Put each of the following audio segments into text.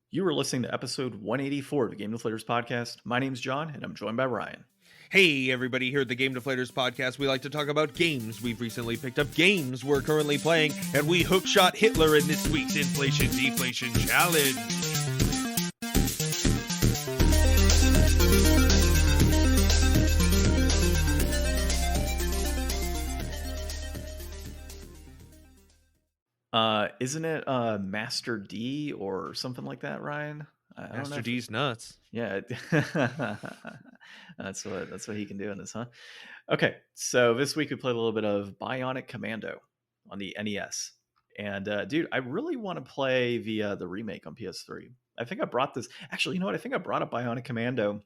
You were listening to episode 184 of the Game Deflators Podcast. My name's John, and I'm joined by Ryan. Hey everybody, here at the Game Deflators Podcast, we like to talk about games we've recently picked up, games we're currently playing, and we hookshot Hitler in this week's Inflation Deflation Challenge. Isn't it Master D or something like that, Ryan? Master D's nuts. Yeah, that's what he can do in this, huh? Okay, so this week we played a little bit of Bionic Commando on the NES, and dude, I really want to play the remake on PS3. I think I brought this. Actually, you know what? I think I brought up Bionic Commando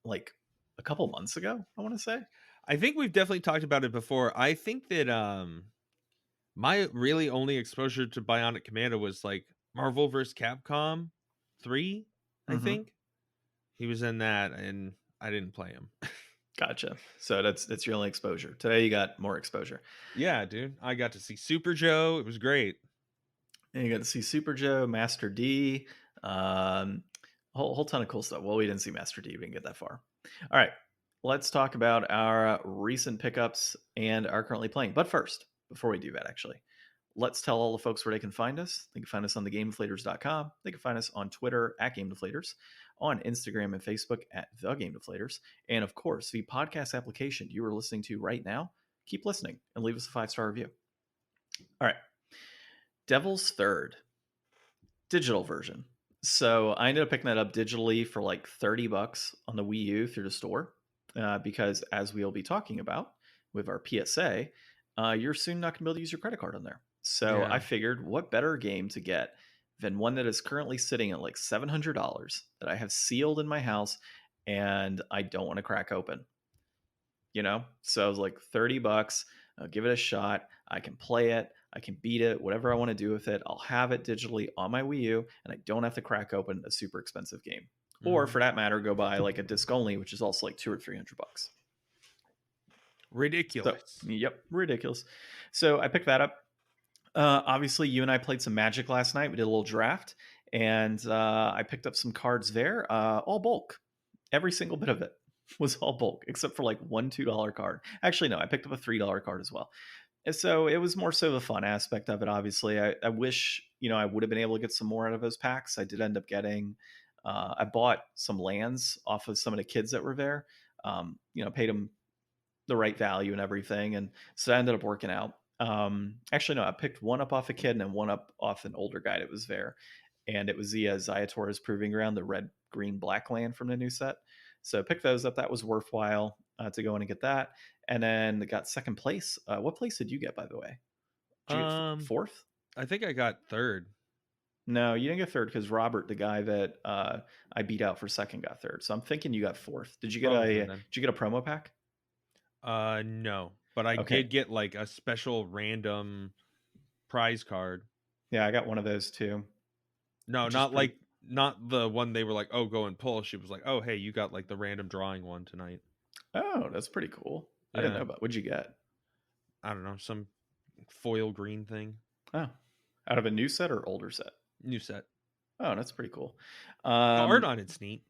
like a couple months ago. I want to say. I think we've definitely talked about it before. I think that my really only exposure to Bionic Commando was like Marvel vs. Capcom 3, I think. He was in that, and I didn't play him. Gotcha. So that's your only exposure. Today you got more exposure. Yeah, dude. I got to see Super Joe. It was great. And you got to see Super Joe, Master D, whole ton of cool stuff. Well, we didn't see Master D. We didn't get that far. All right. Let's talk about our recent pickups and our currently playing. But first, before we do that, actually, let's tell all the folks where they can find us. They can find us on thegamedeflators.com. They can find us on Twitter at Game Deflators, on Instagram and Facebook at The Game Deflators, and of course, the podcast application you are listening to right now. Keep listening and leave us a 5-star review. All right. Devil's Third, digital version. So I ended up picking that up digitally for like $30 on the Wii U through the store, because as we'll be talking about with our PSA, you're soon not going to be able to use your credit card on there. So yeah. I figured what better game to get than one that is currently sitting at like $700 that I have sealed in my house and I don't want to crack open. You know? So I was like $30, I'll give it a shot. I can play it. I can beat it, whatever I want to do with it. I'll have it digitally on my Wii U and I don't have to crack open a super expensive game. Or for that matter, go buy like a disc only, which is also like $200 or $300. Ridiculous. So, yep, ridiculous. So I picked that up. Obviously, you and I played some Magic last night. We did a little draft, and I picked up some cards there, all bulk. Every single bit of it was all bulk, except for like one $2 card. Actually, no, I picked up a $3 card as well. And so it was more so the fun aspect of it, obviously. I wish, I would have been able to get some more out of those packs. I did end up getting, I bought some lands off of some of the kids that were there, paid them the right value and everything. And so that ended up working out. Actually, no, I picked one up off a kid and then one up off an older guy that was there. And it was the Zayator's Proving Ground, the red, green, black land from the new set. So I picked those up. That was worthwhile to go in and get that. And then got second place. What place did you get, by the way? Did you get fourth? I think I got third. No, you didn't get third because Robert, the guy that I beat out for second, got third. So I'm thinking you got fourth. Did you get Did you get a promo pack? No, but I did get like a special random prize card. Yeah, I got one of those too. No, not the one they were like, oh, go and pull. She was like, oh, hey, you got like the random drawing one tonight. Oh, that's pretty cool. Yeah. I didn't know about. What'd you get? I don't know, some foil green thing. Oh, out of a new set or older set? New set. Oh, that's pretty cool. The art on it's neat.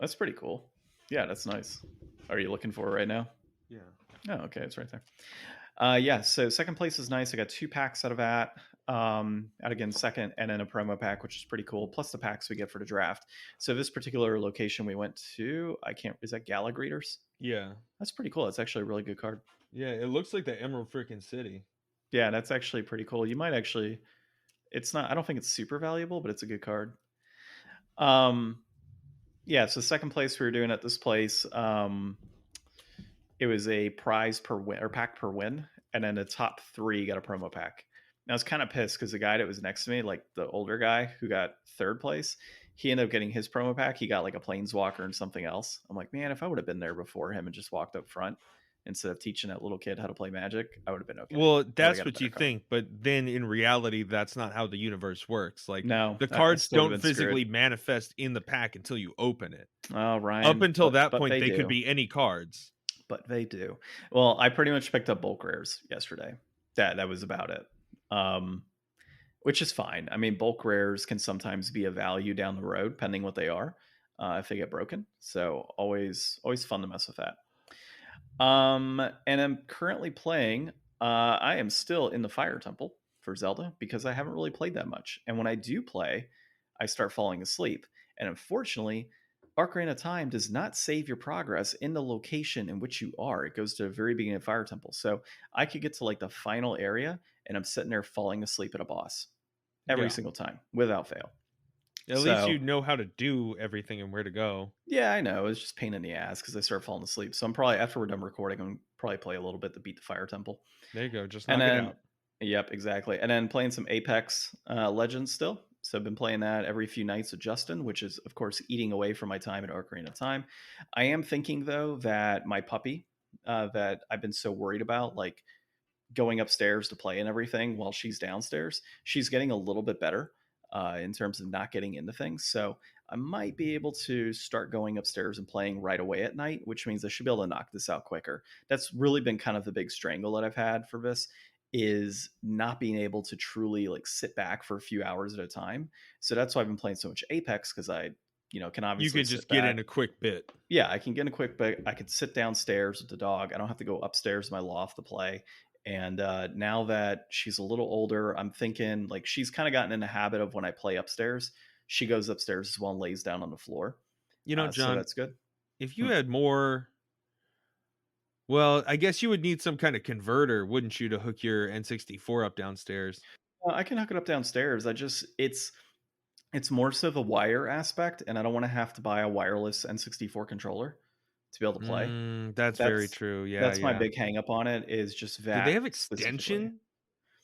That's pretty cool. Yeah, that's nice. Are you looking for it right now? Yeah. Oh, okay. It's right there. Yeah. So second place is nice. I got 2 packs out of that. Out again, second, and then a promo pack, which is pretty cool. Plus the packs we get for the draft. So this particular location we went to, is that Gala Greeters? Yeah. That's pretty cool. It's actually a really good card. Yeah. It looks like the Emerald freaking City. Yeah. That's actually pretty cool. You might actually, I don't think it's super valuable, but it's a good card. Yeah. So second place we were doing at this place, it was a prize per win or pack per win. And then the top 3 got a promo pack. And I was kind of pissed because the guy that was next to me, like the older guy who got third place, he ended up getting his promo pack. He got like a Planeswalker and something else. I'm like, man, if I would have been there before him and just walked up front instead of teaching that little kid how to play Magic, I would have been okay. Well, that's what you think. But then in reality, that's not how the universe works. Like, no, the cards don't physically manifest in the pack until you open it. Oh, Ryan. Up until that point, they could be any cards. But they do. Well, I pretty much picked up bulk rares yesterday. That was about it. which is fine. I mean, bulk rares can sometimes be a value down the road, depending what they are, if they get broken. So always fun to mess with that. And I'm currently playing. I am still in the Fire Temple for Zelda because I haven't really played that much. And when I do play, I start falling asleep. And unfortunately, Ocarina of Time does not save your progress in the location in which you are. It goes to the very beginning of Fire Temple. So I could get to like the final area, and I'm sitting there falling asleep at a boss every Yeah. single time without fail. At least So you know how to do everything and where to go. yeah, I know. It's just pain in the ass because I start falling asleep. So I'm probably after we're done recording, I'm probably play a little bit to beat the Fire Temple. There you go. Just And knock it then, out. yep, exactly. And then playing some Apex Legends still. So I've been playing that every few nights with Justin, which is, of course, eating away from my time at Ocarina of Time. I am thinking, though, that my puppy that I've been so worried about, like going upstairs to play and everything while she's downstairs, she's getting a little bit better in terms of not getting into things. So I might be able to start going upstairs and playing right away at night, which means I should be able to knock this out quicker. That's really been kind of the big strangle that I've had for this is not being able to truly like sit back for a few hours at a time. So that's why I've been playing so much Apex because I, can You obviously could sit just get back. in a quick bit. Yeah, I can get in a quick bit. I could sit downstairs with the dog. I don't have to go upstairs to my loft to play. And now that she's a little older, I'm thinking like she's kind of gotten in the habit of when I play upstairs, she goes upstairs as well and lays down on the floor. So John, that's good. if you Hmm. had more, well, I guess you would need some kind of converter, wouldn't you, to hook your N64 up downstairs? I can hook it up downstairs. It's more so the wire aspect, and I don't want to have to buy a wireless N64 controller to be able to play. That's very That's true. Yeah, that's my yeah. big hang up on it is just Did they that have specifically. extension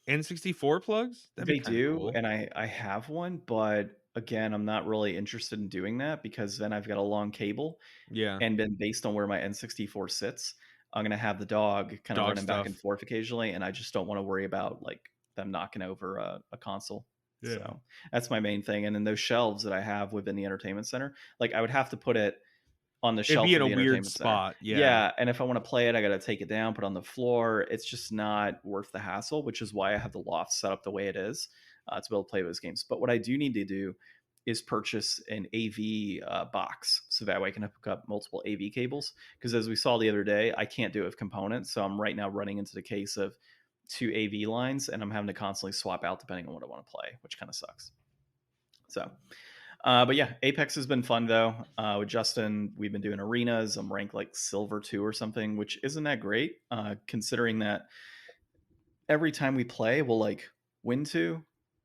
N64 plugs? That'd be They kind of do, cool. and I have one, but again, I'm not really interested in doing that because then I've got a long cable, Yeah. and then based on where my N64 sits, I'm gonna have the dog kind of Dog running back and stuff. forth occasionally, and I just don't want to worry about like them knocking over a console. Yeah. So that's my main thing. And then those shelves that I have within the entertainment center, like I would have to put it on the It'd be shelf in of a the weird entertainment center. spot. Yeah. Yeah, and if I want to play it, I got to take it down, put it on the floor. It's just not worth the hassle, which is why I have the loft set up the way it is to be able to play those games. But what I do need to do is purchase an AV box so that way I can hook up multiple AV cables. Because as we saw the other day, I can't do it with components, so I'm right now running into the case of two AV lines, and I'm having to constantly swap out depending on what I want to play, which kind of sucks. So but yeah, Apex has been fun though. With Justin, we've been doing arenas. I'm ranked like silver 2 or something, which isn't that great, considering that every time we play, we'll like win 2,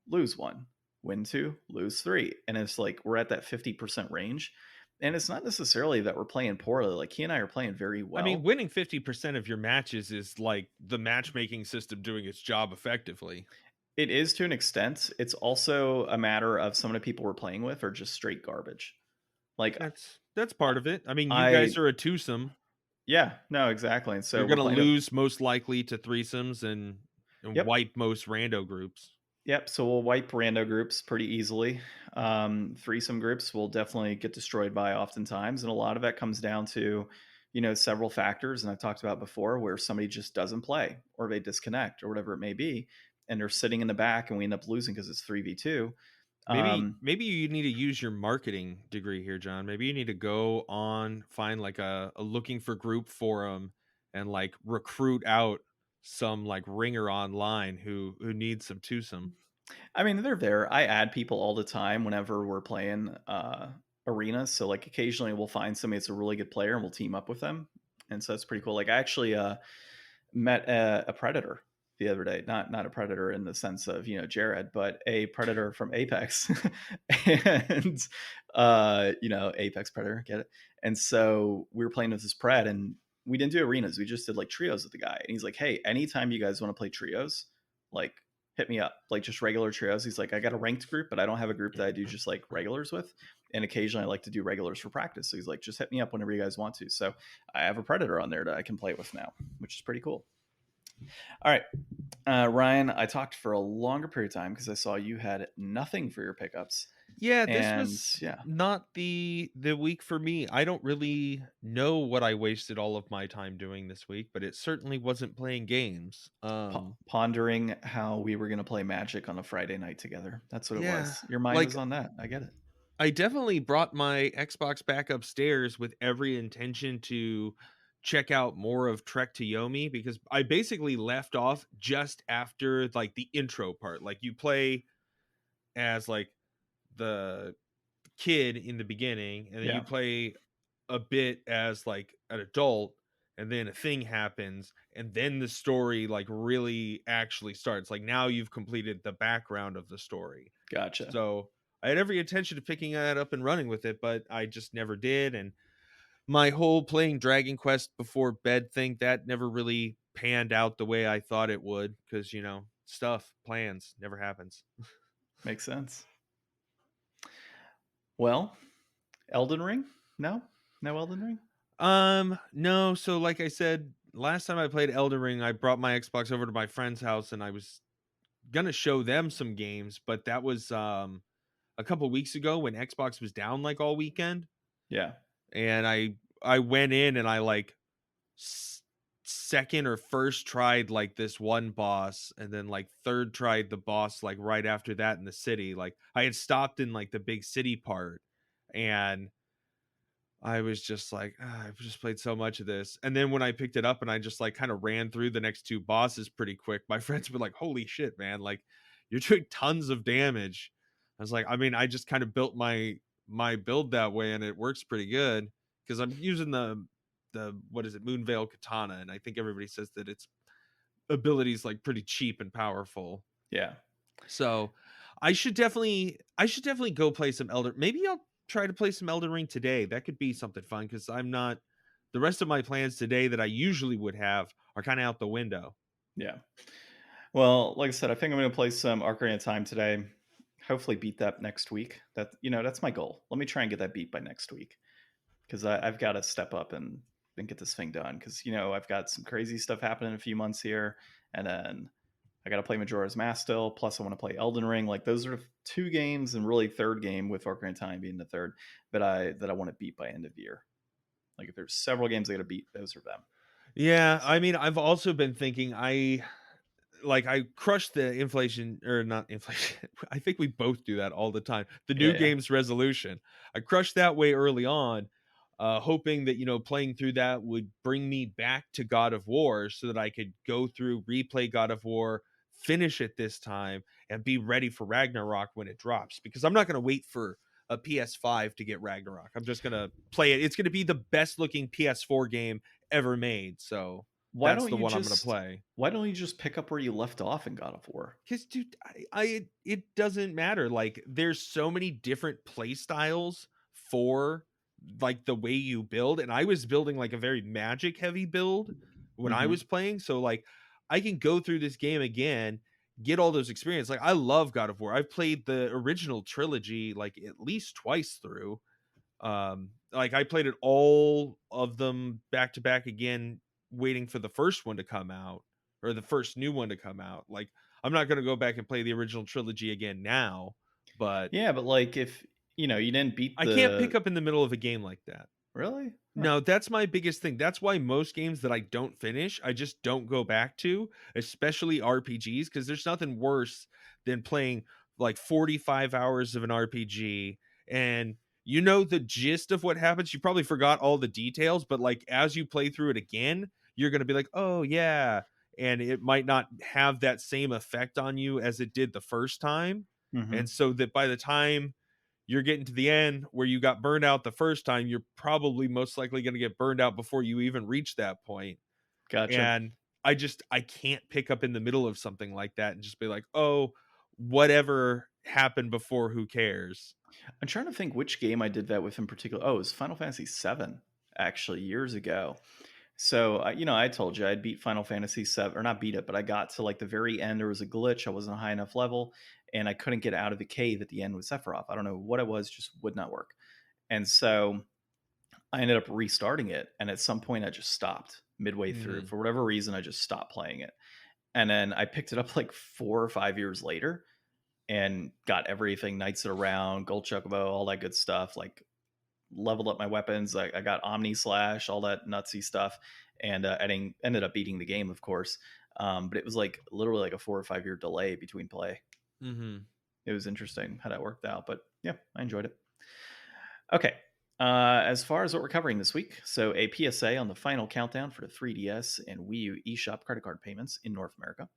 lose 1, win 2, lose 3. And it's like we're at that 50% range. And it's not necessarily that we're playing poorly. Like he and I are playing very I mean, well. winning 50% of your matches is like the matchmaking system doing its job effectively. It is to an extent. It's also a matter of some of the people we're playing with are just straight garbage. Like That's part of it. I mean, you I, guys are a twosome. yeah, no, exactly. And so You're we're gonna playing with, lose most likely to threesomes and yep. wipe most rando groups. Yep. So we'll wipe rando groups pretty easily. Threesome groups will definitely get destroyed by oftentimes. And a lot of that comes down to, several factors. And I've talked about before where somebody just doesn't play or they disconnect or whatever it may be. And they're sitting in the back and we end up losing because it's 3v2. Maybe you need to use your marketing degree here, John. Maybe you need to go on, find like a looking for group forum and like recruit out some like ringer online who needs some twosome. I mean, they're there. I add people all the time whenever we're playing arenas. So like occasionally we'll find somebody that's a really good player and we'll team up with them. And so it's pretty cool. Like I actually met a predator the other day, not a predator in the sense of Jared, but a predator from Apex, and Apex predator, get it? And so we were playing with this pred, and we didn't do arenas, we just did like trios with the guy, and he's like, hey, anytime you guys want to play trios, like hit me up, like just regular trios. He's like, I got a ranked group, but I don't have a group that I do just like regulars with, and occasionally I like to do regulars for practice. So he's like, just hit me up whenever you guys want to. So I have a predator on there that I can play with now, which is pretty cool. All right, Ryan, I talked for a longer period of time because I saw you had nothing for your pickups, Yeah, this and was yeah, not the week for me. I don't really know what I wasted all of my time doing this week, but it certainly wasn't playing games. pondering how we were going to play Magic on a Friday night together. That's what it Yeah, was. Your mind like was on that. I get it. I definitely brought my Xbox back upstairs with every intention to check out more of Trek to Yomi because I basically left off just after like the intro part. Like you play as like the kid in the beginning and then you Yeah, play a bit as like an adult and then a thing happens and then the story like really actually starts. Like now you've completed the background of the story. gotcha. So I had every intention of picking that up and running with it, but I just never did. And my whole playing Dragon Quest before bed thing, that never really panned out the way I thought it would because, stuff, plans never happens. Makes sense. Well, Elden Ring? No, no Elden Ring. No. So like I said, last time I played Elden Ring, I brought my Xbox over to my friend's house and I was gonna show them some games, but that was a couple weeks ago when Xbox was down like all weekend. Yeah, And I went in and I like second or first tried like this one boss and then like third tried the boss like right after that in the city. Like I had stopped in like the big city part and I was just like, I've just played so much of this. And then when I picked it up and I just like kind of ran through the next two bosses pretty quick, my friends were like, holy shit, man, like you're doing tons of damage. I was like, I mean, I just kind of built my build that way and it works pretty good because I'm using the what is it, Moonveil Katana, and I think everybody says that its ability is like pretty cheap and powerful. yeah. So I should definitely go play some Elder. Maybe I'll try to play some Elden Ring today. That could be something fun because I'm not the rest of my plans today that I usually would have are kind of out the window. Yeah. Well, like I said, I think I'm going to play some Ocarina of Time today. Hopefully, beat that next week. That's my goal. Let me try and get that beat by next week because I've got to step up and get this thing done. Because I've got some crazy stuff happening in a few months here, and then I got to play Majora's Mask still. Plus, I want to play Elden Ring. Like those are two games, and really third game with Ocarina of Time being the third. But I want to beat by end of year. Like if there's several games I got to beat, those are them. Yeah, So I mean, I've also been thinking I crushed the inflation or not inflation. I think we both do that all the time. The yeah, new yeah, games resolution. I crushed that way early on, hoping that playing through that would bring me back to God of War so that I could go through, replay God of War, finish it this time, and be ready for Ragnarok when it drops. Because I'm not going to wait for a PS5 to get Ragnarok. I'm just going to play it. It's going to be the best looking PS4 game ever made. So why that's don't the you one I'm going to just play. why don't you just pick up where you left off in God of War? Because, dude, it doesn't matter. Like, there's so many different play styles for like the way you build, and I was building like a very magic heavy build when I Hmm. was playing. So, like, I can go through this game again, get all those experience. Like, I love God of War. I've played the original trilogy like at least twice through. Like I played it all of them back to back again, waiting for the first one to come out or the first new one to come out. Like I'm not gonna go back and play the original trilogy again now, but Yeah, but like if you didn't beat I can't pick the up in the middle of a game like that. really, huh. No, that's my biggest thing. That's why most games that I don't finish, I just don't go back to, especially RPGs, because there's nothing worse than playing like 45 hours of an RPG and you know the gist of what happens. You probably forgot all the details, but like as you play through it again, you're going to be like, oh, yeah. And it might not have that same effect on you as it did the first time. Hmm. And so that by the time you're getting to the end where you got burned out the first time, you're probably most likely going to get burned out before you even reach that point. Gotcha. And I can't pick up in the middle of something like that and just be like, oh, whatever happened before, who cares? I'm trying to think which game I did that with in particular. Oh, it was Final Fantasy VII, actually, years ago. So, I told you I'd beat Final Fantasy VII, or not beat it, but I got to like the very end. There was a glitch. I wasn't a high enough level, and I couldn't get out of the cave at the end with Sephiroth. I don't know what it was, just would not work. And so I ended up restarting it, and at some point I just stopped midway through. Mhm. For whatever reason, I just stopped playing it. And then I picked it up like 4 or 5 years later and got everything, Knights of the Round, Gold Chocobo, all that good stuff, like leveled up my weapons. I got Omni Slash, all that nutsy stuff, and ended up beating the game, of course. But it was like literally like a 4 or 5 year delay between play. Mhm. It was interesting how that worked out, but yeah, I enjoyed it. Okay. As far as what we're covering this week, so a PSA on the final countdown for the 3DS and Wii U eShop credit card payments in North America.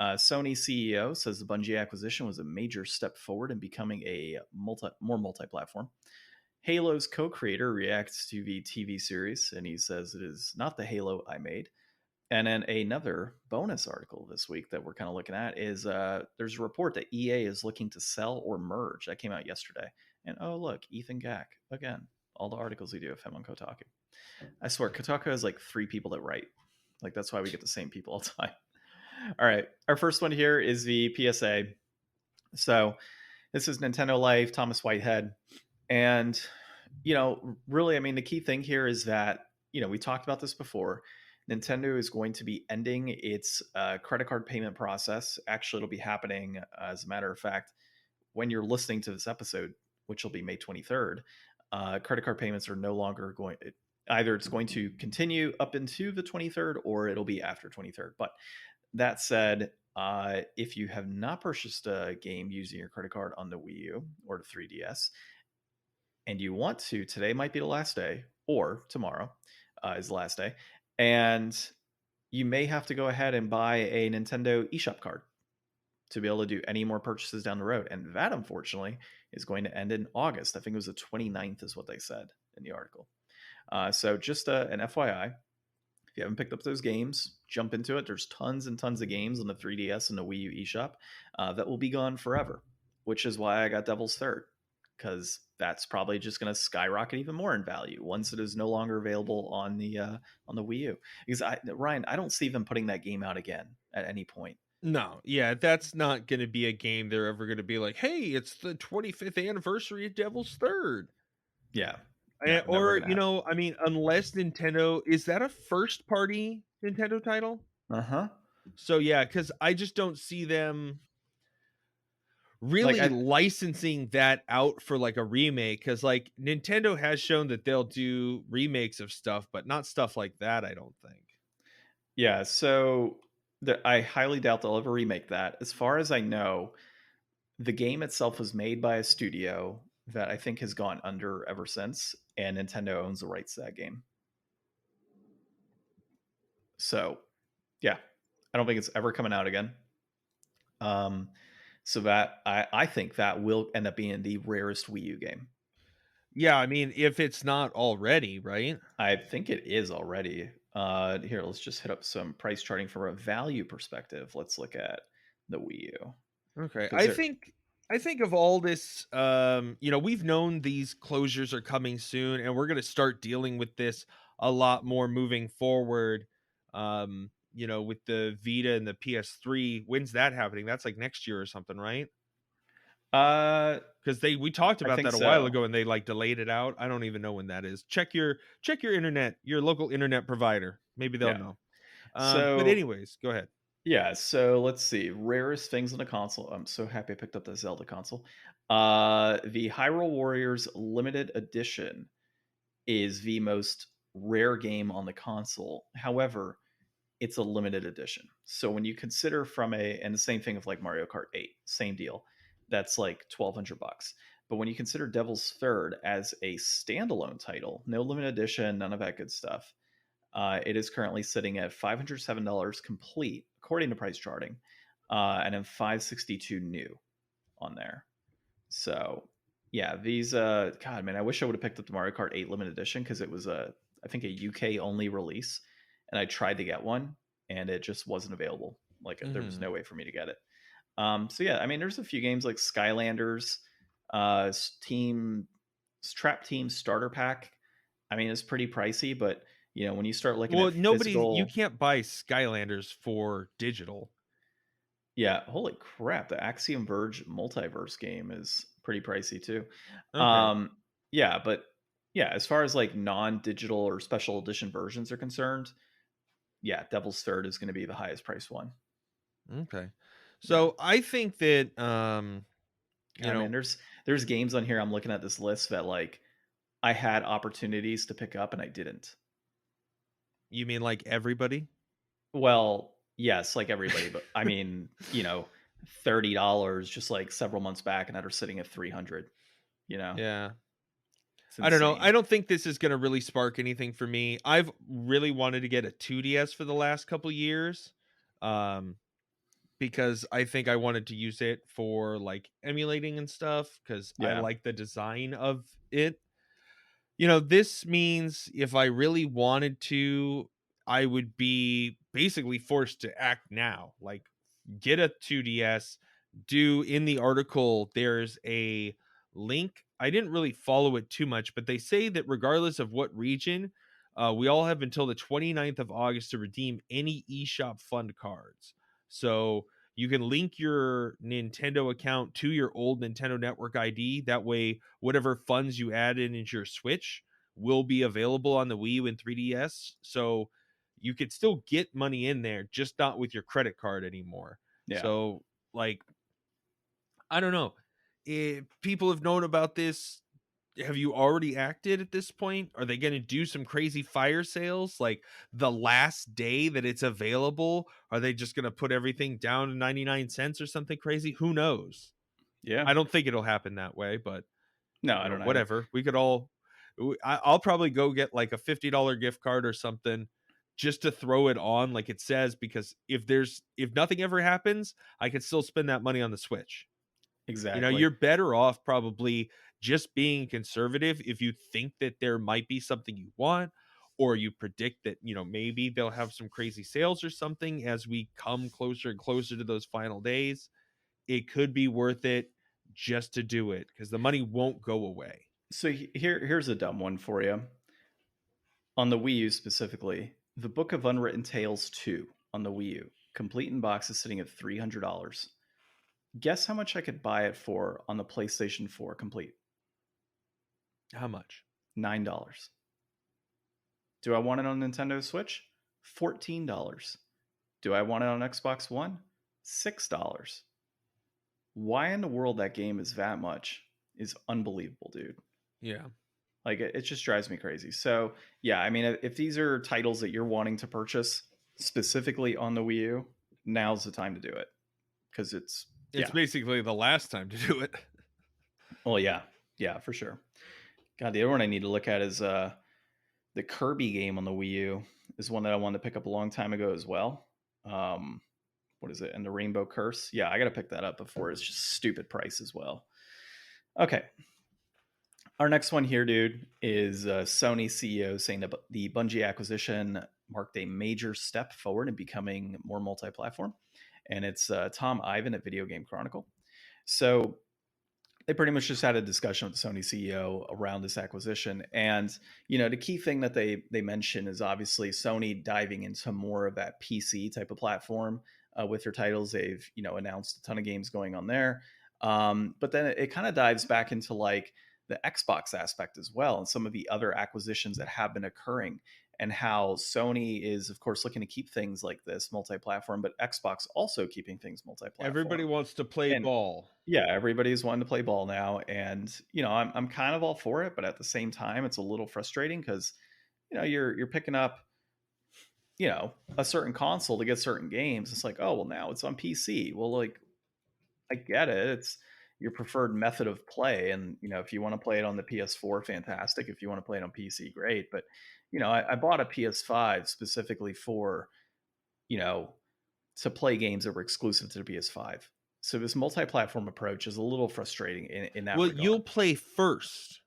Sony CEO says the Bungie acquisition was a major step forward in becoming a more multi-platform. Halo's co-creator reacts to the TV series, and he says it is not the Halo I made. And then another bonus article this week that we're kind of looking at is there's a report that EA is looking to sell or merge. That came out yesterday. And oh, look, Ethan Gack again. All the articles we do of him on Kotaku. I swear, Kotaku has like 3 people that write. Like that's why we get the same people all the time. All right, our first one here is the PSA. So this is Nintendo Life, Thomas Whitehead, and really, I mean, the key thing here is that we talked about this before. Nintendo is going to be ending its credit card payment process. Actually, it'll be happening, as a matter of fact, when you're listening to this episode, which will be May 23rd. Credit card payments are no longer going. Either it's going to continue up into the 23rd, or it'll be after 23rd. But that said, if you have not purchased a game using your credit card on the Wii U or the 3DS, and you want to, today might be the last day, or tomorrow is the last day, and you may have to go ahead and buy a Nintendo eShop card to be able to do any more purchases down the road. And that, unfortunately, is going to end in August. I think it was the 29th is what they said in the article. So just an FYI, if you haven't picked up those games, jump into it. There's tons and tons of games on the 3DS and the Wii U eShop that will be gone forever, which is why I got Devil's Third, because that's probably just going to skyrocket even more in value once it is no longer available on the Wii U. Because Ryan, I don't see them putting that game out again at any point. No, yeah, that's not gonna be a game they're ever gonna be like, "Hey, it's the 25th anniversary of Devil's Third." Yeah, no, never Or, gonna happen. I mean, unless Nintendo is that a first party Nintendo title? Uh huh. So, yeah, because I just don't see them Like really I licensing that out for, like, a remake. Because like, Nintendo has shown that they'll do remakes of stuff, but not stuff like that, I don't think. Yeah, so I highly doubt they'll ever remake that. As far as I know, the game itself was made by a studio that I think has gone under ever since, and Nintendo owns the rights to that game. So, yeah, I don't think it's ever coming out again. Um, so that I think that will end up being the rarest Wii U game. Yeah, I mean, if it's not already, right? I think it is already. Here, let's just hit up some price charting from a value perspective. Let's look at the Wii U Okay. because they're I think of all this we've known these closures are coming soon and we're going to start dealing with this a lot more moving forward. With the Vita and the PS3, when's that happening? That's like next year or something, right? uh Cuz we talked I about think that a while so. ago and they like delayed it out. I don't even know when that is. Check your internet, your local internet provider. Maybe they'll Yeah. know. But So anyways, go ahead. yeah, so let's see. Rarest things on the console. I'm so happy I picked up the Zelda console. The Hyrule Warriors limited edition is the most rare game on the console. However, it's a limited edition. So when you consider and the same thing of like Mario Kart 8, same deal. That's like 1,200 bucks. But when you consider Devil's Third as a standalone title, no limited edition, none of that good stuff, it is currently sitting at $507 complete, according to price charting, and then 562 new on there. So yeah, these God man, I wish I would have picked up the Mario Kart 8 limited edition because it was I think a UK only release, and I tried to get one and it just wasn't available. Like there was Mhm. no way for me to get it. So yeah, I mean, there's a few games like Skylanders, Team Trap Team Starter Pack. I mean, it's pretty pricey, but when you start looking Well, at you physical, can't buy Skylanders for digital. yeah, holy crap, the Axiom Verge multiverse game is pretty pricey too. Okay. Um, yeah, but Yeah, as far as like non-digital or special edition versions are concerned, yeah, Devil's Third is going to be the highest priced one. Okay. Yeah. So I think that you God, man, know, there's games on here I'm looking at this list that like I had opportunities to pick up and I didn't. you mean like everybody? Well, yes, like everybody, but I mean, $30 just like several months back and that are sitting at 300, you know. Yeah. It's I don't know. I insane. don't think this is going to really spark anything for me. I've really wanted to get a 2DS for the last couple years. Um because I think I wanted to use it for like emulating and stuff cuz I Yeah. like the design of it. This means if I really wanted to, I would be basically forced to act now. Like get a 2DS, do in the article there's a link. I didn't really follow it too much, but they say that regardless of what region, we all have until the 29th of August to redeem any eShop fund cards. So you can link your Nintendo account to your old Nintendo Network ID. That way, whatever funds you add in into your Switch will be available on the Wii U and 3DS. So you could still get money in there, just not with your credit card anymore. Yeah. So, like, I don't know. If people have known about this, have you already acted at this point? Are they going to do some crazy fire sales like the last day that it's available? Are they just going to put everything down to 99 cents or something crazy? Who knows? Yeah. I don't think it'll happen that way, but No, I don't either. whatever. We could all I'll probably go get like a $50 gift card or something just to throw it on like it says, because if nothing ever happens, I could still spend that money on the Switch. Exactly. You're better off probably just being conservative if you think that there might be something you want, or you predict that, maybe they'll have some crazy sales or something as we come closer and closer to those final days. It could be worth it just to do it because the money won't go away. So here's a dumb one for you. On the Wii U specifically, the Book of Unwritten Tales 2 on the Wii U, complete in box, is sitting at $300. Guess how much I could buy it for on the PlayStation 4 complete? How much? $9. Do I want it on Nintendo Switch? $14. Do I want it on Xbox One? $6. Why in the world that game is that much is unbelievable, dude. Yeah. Like it just drives me crazy. So yeah, I mean, if these are titles that you're wanting to purchase specifically on the Wii U, now's the time to do it because it's It's yeah. basically the last time to do it. Well, yeah, for sure. God, the other one I need to look at is the Kirby game on the Wii U is one that I wanted to pick up a long time ago as well. Um, what is it? And the Rainbow Curse. Yeah, I got to pick that up before it's just stupid price as well. Okay, our next one here, dude, is Sony CEO saying that the Bungie acquisition marked a major step forward in becoming more multi-platform, and it's Tom Ivan at Video Game Chronicle. So they pretty much just had a discussion with the Sony CEO around this acquisition, and the key thing that they mention is obviously Sony diving into more of that PC type of platform with their titles. They've announced a ton of games going on there, but then it kind of dives back into like the Xbox aspect as well, and some of the other acquisitions that have been occurring, and how Sony is, of course, looking to keep things like this multi-platform, but Xbox also keeping things Everybody multi-platform. wants to play And ball. yeah, everybody's wanting to play ball now, and I'm kind of all for it, but at the same time, it's a little frustrating because you're picking up a certain console to get certain games. It's like, oh well, now it's on PC. Well, like I get it, it's your preferred method of play, and if you want to play it on the PS4, fantastic. If you want to play it on PC, great. But I bought a PS5 specifically for you know to play games that were exclusive to the PS5. So this multi-platform approach is a little frustrating in that Well, regard. you'll play first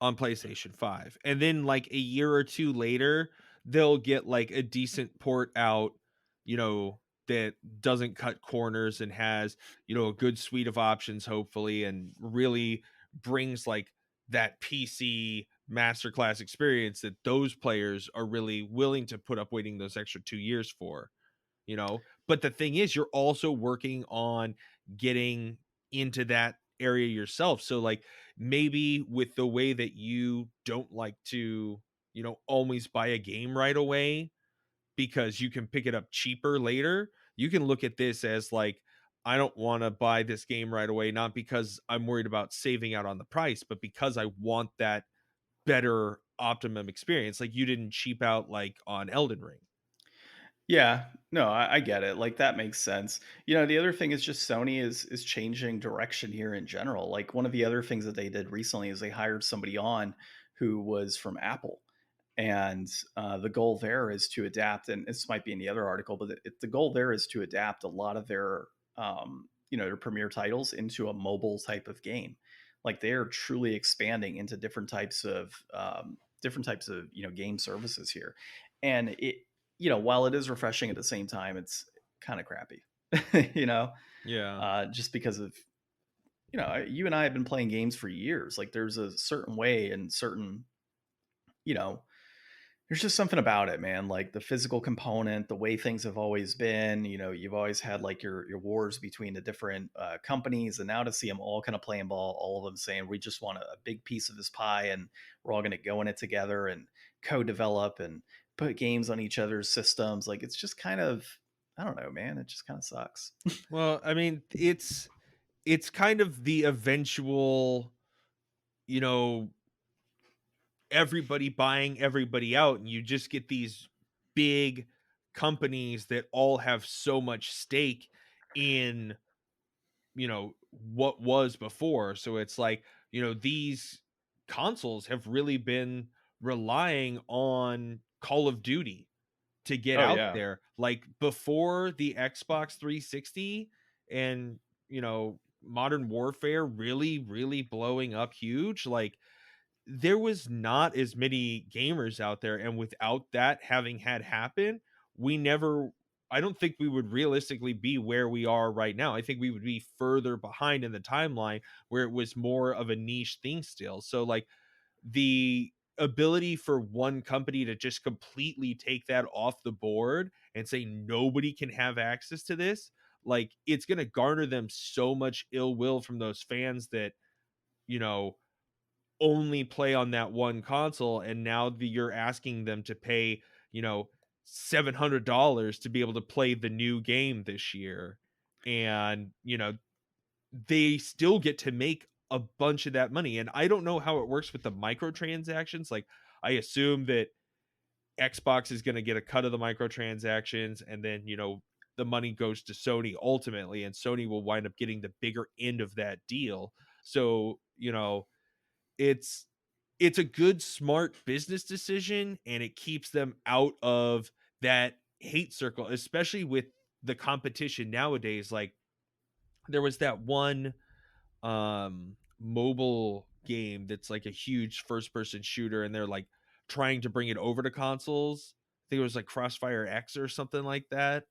on PlayStation 5, and then like a year or two later, they'll get like a decent port out, you know, that doesn't cut corners and has, a good suite of options, hopefully, and really brings like that PC masterclass experience that those players are really willing to put up waiting those extra 2 years for. But the thing is, you're also working on getting into that area yourself. So like maybe with the way that you don't like to, always buy a game right away because you can pick it up cheaper later, you can look at this as like, I don't want to buy this game right away, not because I'm worried about saving out on the price, but because I want that better optimum experience. Like you didn't cheap out like on Elden Ring. Yeah, no, I get it. Like that makes sense. The other thing is just Sony is changing direction here in general. Like one of the other things that they did recently is they hired somebody on who was from Apple, and the goal there is to adapt. And this might be in the other article, but the goal there is to adapt a lot of their premier titles into a mobile type of game. Like they are truly expanding into different types of game services here, and while it is refreshing at the same time, it's kind of crappy, you know, Yeah. just because of, you and I have been playing games for years. Like there's a certain way and certain, you know, there's just something about it, man. Like the physical component, the way things have always been, you've always had like your wars between the different companies. And now to see them all kind of playing ball, all of them saying, we just want a big piece of this pie and we're all going to go in it together and co-develop and put games on each other's systems. Like it's just kind of, I don't know, man. It just kind of sucks. Well, I mean, it's kind of the eventual, you know, everybody buying everybody out, and you just get these big companies that all have so much stake in, what was before. So it's like, these consoles have really been relying on Call of Duty to get Oh out yeah. there. Like before the Xbox 360 and, Modern Warfare really, really blowing up huge, like there was not as many gamers out there. And without that having had happen, we never, I don't think we would realistically be where we are right now. I think we would be further behind in the timeline where it was more of a niche thing still. So like the ability for one company to just completely take that off the board and say nobody can have access to this, like it's going to garner them so much ill will from those fans that, you know, only play on that one console. And now you're asking them to pay, $700 to be able to play the new game this year. And, they still get to make a bunch of that money. And I don't know how it works with the microtransactions. Like, I assume that Xbox is going to get a cut of the microtransactions, and then, the money goes to Sony ultimately, and Sony will wind up getting the bigger end of that deal. So, it's it's a good smart business decision, and it keeps them out of that hate circle, especially with the competition nowadays. Like there was that one mobile game that's like a huge first person shooter, and they're like trying to bring it over to consoles. I think it was like Crossfire X or something like that,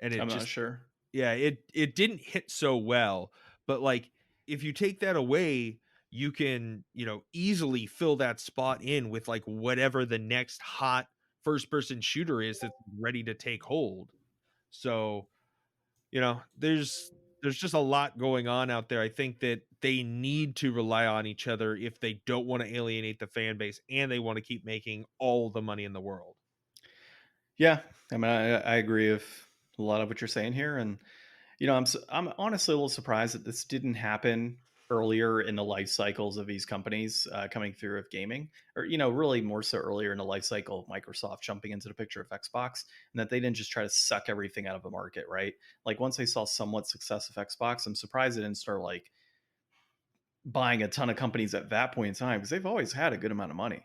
and it I'm not just, sure. yeah, it didn't hit so well. But like if you take that away, you can, easily fill that spot in with like whatever the next hot first person shooter is that's ready to take hold. So, there's just a lot going on out there. I think that they need to rely on each other if they don't want to alienate the fan base and they want to keep making all the money in the world. Yeah. I mean, I agree with a lot of what you're saying here. And I'm honestly a little surprised that this didn't happen earlier in the life cycles of these companies coming through of gaming, or really more so earlier in the life cycle of Microsoft jumping into the picture of Xbox, and that they didn't just try to suck everything out of the market, right? Like once they saw somewhat success of Xbox, I'm surprised they didn't start like buying a ton of companies at that point in time because they've always had a good amount of money,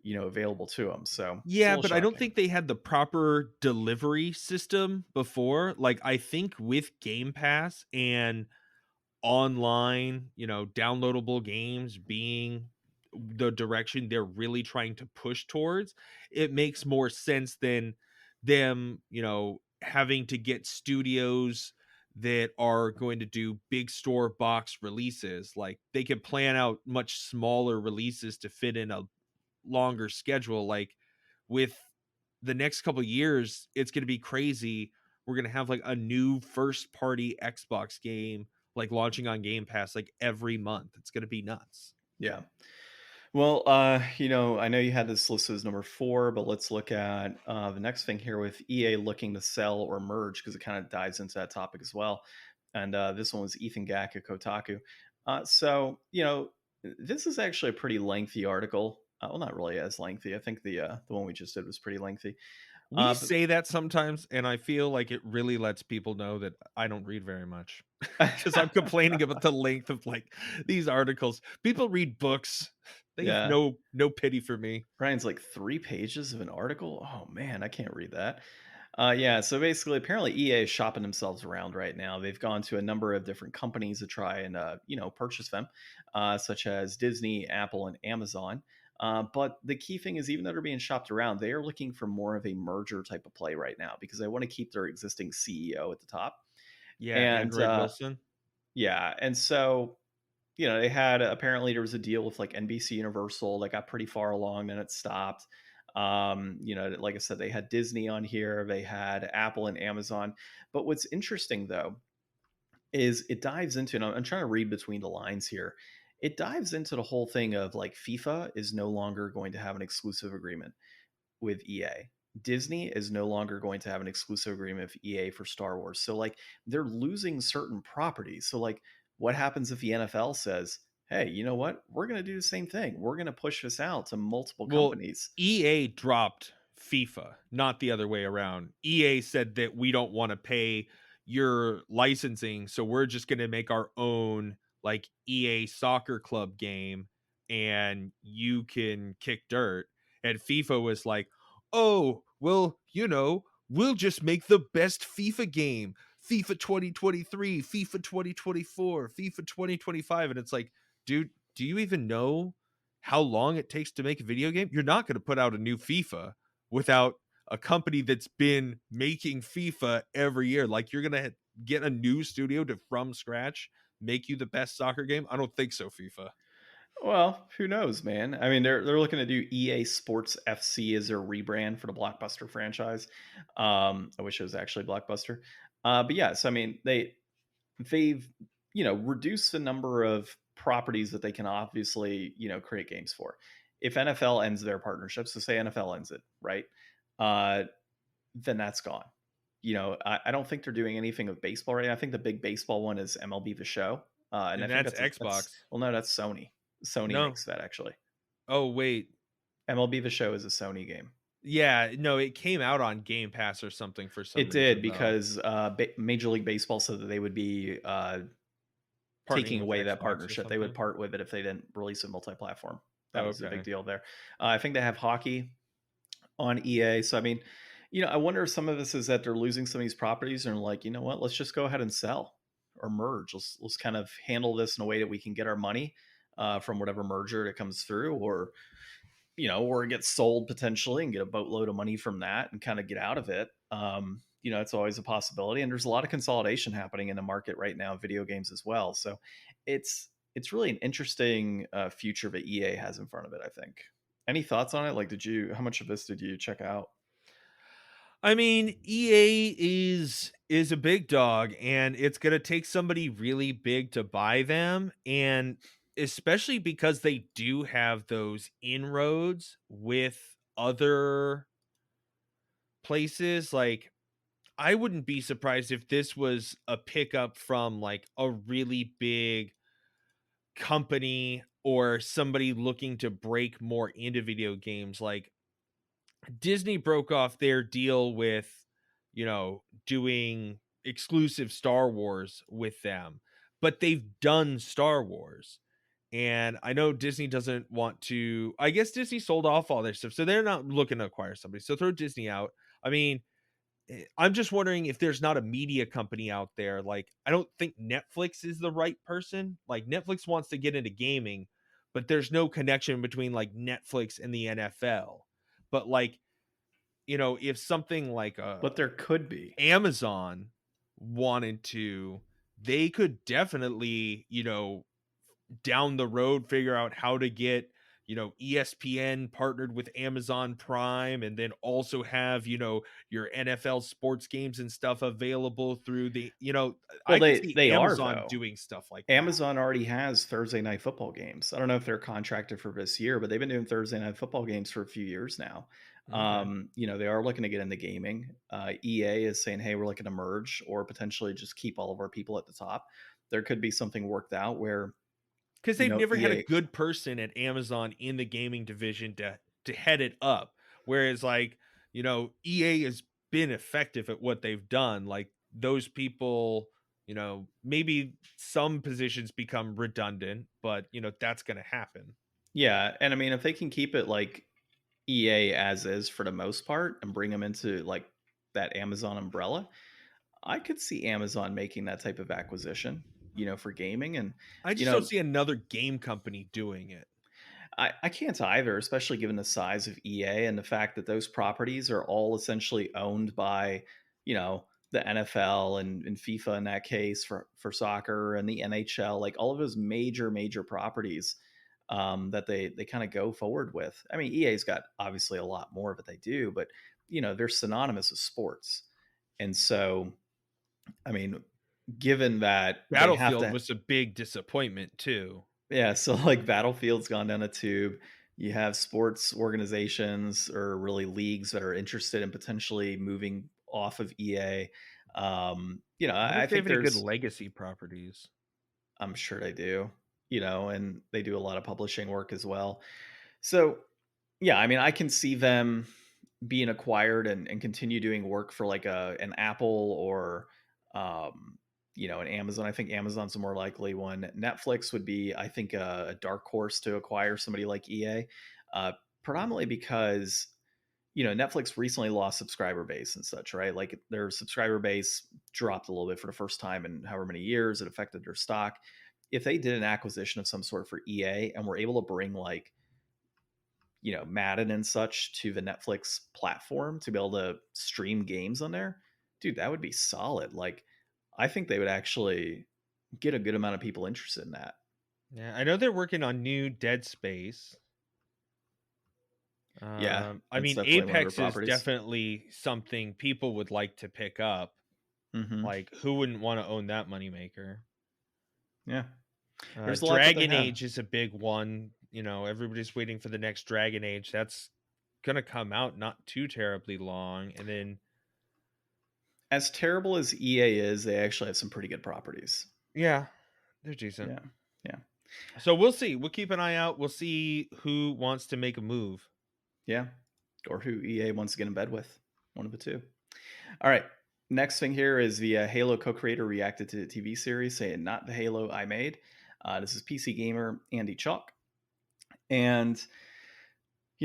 available to them. So it's a Yeah, little but I don't shocking. think they had the proper delivery system before. Like I think with Game Pass and online, downloadable games being the direction they're really trying to push towards, it makes more sense than them, having to get studios that are going to do big store box releases. Like they could plan out much smaller releases to fit in a longer schedule. Like with the next couple years, it's going to be crazy. We're going to have like a new first party Xbox game like launching on Game Pass like every month. It's going to be nuts. Yeah. Well, I know you had this listed as number four, but let's look at the next thing here with EA looking to sell or merge because it kind of dives into that topic as well. And this one was Ethan Gack at Kotaku. This is actually a pretty lengthy article. Well, not really as lengthy. I think the one we just did was pretty lengthy. We But say that sometimes, and I feel like it really lets people know that I don't read very much because I'm complaining about the length of like these articles. People read books; they have yeah, no pity for me. Ryan's like 3 pages of an article. Oh man, I can't read that. Yeah, so basically, apparently EA is shopping themselves around right now. They've gone to a number of different companies to try and purchase them, such as Disney, Apple, and Amazon. But the key thing is, even though they're being shopped around, they are looking for more of a merger type of play right now because they want to keep their existing CEO at the top. Yeah, And Android Wilson. yeah, and so they had apparently there was a deal with like NBC Universal that got pretty far along, then it stopped. Like I said, they had Disney on here, they had Apple and Amazon. But what's interesting though is it dives into, and I'm trying to read between the lines here. It dives into the whole thing of like FIFA is no longer going to have an exclusive agreement with EA. Disney is no longer going to have an exclusive agreement with EA for Star Wars. So like they're losing certain properties. So like what happens if the NFL says, "Hey, you know what? We're going to do the same thing. We're going to push this out to multiple Well, companies." EA dropped FIFA, not the other way around. EA said that we don't want to pay your licensing, so we're just going to make our own like EA soccer club game and you can kick dirt. And FIFA was like, "Oh, well, we'll just make the best FIFA game. FIFA 2023, FIFA 2024, FIFA 2025." And it's like, dude, do you even know how long it takes to make a video game? You're not going to put out a new FIFA without a company that's been making FIFA every year. Like, you're going to get a new studio to from scratch make you the best soccer game? I don't think so, FIFA. Well, who knows, man? I mean, they're looking to do EA Sports FC as their rebrand for the Blockbuster franchise. I wish it was actually Blockbuster. But yes, I mean they've reduced the number of properties that they can obviously create games for. If NFL ends their partnership, so say NFL ends it, right? uh then that's gone. I don't think they're doing anything with baseball right now. I think the big baseball one is MLB The Show. And I And think that's that's Xbox. well, no, that's Sony No. makes that actually. Oh, wait. MLB The Show is a Sony game. Yeah, no, it came out on Game Pass or something for some It did reason, though. because Major League Baseball said that they would be Partnering taking with away that Xbox or partnership. They would something. part with it if they didn't release it multi-platform. That was the big Okay. deal there. I think they have hockey on EA. So I mean, I wonder if some of this is that they're losing some of these properties and like, you know what, let's just go ahead and sell or merge. Let's kind of handle this in a way that we can get our money from whatever merger that comes through, or it gets sold potentially and get a boatload of money from that and kind of get out of it. It's always a possibility. And there's a lot of consolidation happening in the market right now, video games as well. So it's really an interesting future that EA has in front of it, I think. Any thoughts on it? Like, how much of this did you check out? I mean, EA is a big dog and it's going to take somebody really big to buy them, and especially because they do have those inroads with other places. Like, I wouldn't be surprised if this was a pickup from like a really big company or somebody looking to break more into video games. Like, Disney broke off their deal with, doing exclusive Star Wars with them, but they've done Star Wars. And I know Disney doesn't want to, I guess Disney sold off all their stuff, so they're not looking to acquire somebody. So throw Disney out. I mean, I'm just wondering if there's not a media company out there. Like, I don't think Netflix is the right person. Like, Netflix wants to get into gaming, but there's no connection between like Netflix and the NFL. But like, if something like But there could be. Amazon wanted to, they could definitely, down the road figure out how to get ESPN partnered with Amazon Prime, and then also have, your NFL sports games and stuff available through Well, I could they see they are Amazon though. doing stuff like that. Amazon already has Thursday night football games. I don't know if they're contracted for this year, but they've been doing Thursday night football games for a few years now. Okay. They are looking to get into gaming. EA is saying, "Hey, we're looking to merge or potentially just keep all of our people at the top." There could be something worked out where Because they've never had a EA. good person at Amazon in the gaming division to head it up. Whereas EA has been effective at what they've done. Like those people, maybe some positions become redundant, but that's gonna happen. Yeah, and I mean, if they can keep it like EA as is for the most part and bring them into like that Amazon umbrella, I could see Amazon making that type of acquisition, for gaming. And, I you just don't know, see another game company doing it. I can't either, especially given the size of EA and the fact that those properties are all essentially owned by, the NFL and FIFA in that case for soccer and the NHL, like all of those major properties that they kind of go forward with. I mean, EA's got obviously a lot more of it they do, but they're synonymous with sports. And so, I mean, given that they have Battlefield to, was a big disappointment too. yeah, so like Battlefield's gone down a tube. You have sports organizations or really leagues that are interested in potentially moving off of EA. I wonder I if they think have any good there's, legacy properties. I'm sure they do, and they do a lot of publishing work as well. So, yeah, I mean, I can see them being acquired and continue doing work for like an Apple or an Amazon. I think Amazon's a more likely one. Netflix would be, I think, a dark horse to acquire somebody like EA, predominantly because Netflix recently lost subscriber base and such, right? Like their subscriber base dropped a little bit for the first time in however many years. It affected their stock. If they did an acquisition of some sort for EA and were able to bring like Madden and such to the Netflix platform to be able to stream games on there, dude, that would be solid. Like, I think they would actually get a good amount of people interested in that. Yeah, I know they're working on new Dead Space. Yeah, I that's mean, definitely one of their Apex is properties. definitely something people would like to pick up. Hmm. Like, who wouldn't want to own that moneymaker? Yeah, there's a lot that they Dragon have. Age is a big one. Everybody's waiting for the next Dragon Age. That's gonna come out not too terribly long, and then As terrible as EA is, they actually have some pretty good properties. yeah, they're decent. Yeah, yeah, So we'll see. We'll keep an eye out. We'll see who wants to make a move. yeah. Or who EA wants to get in bed with. One of the two. All right. Next thing here is the Halo co-creator reacted to the TV series, saying, "Not the Halo I made." This is PC gamer Andy Chalk. And,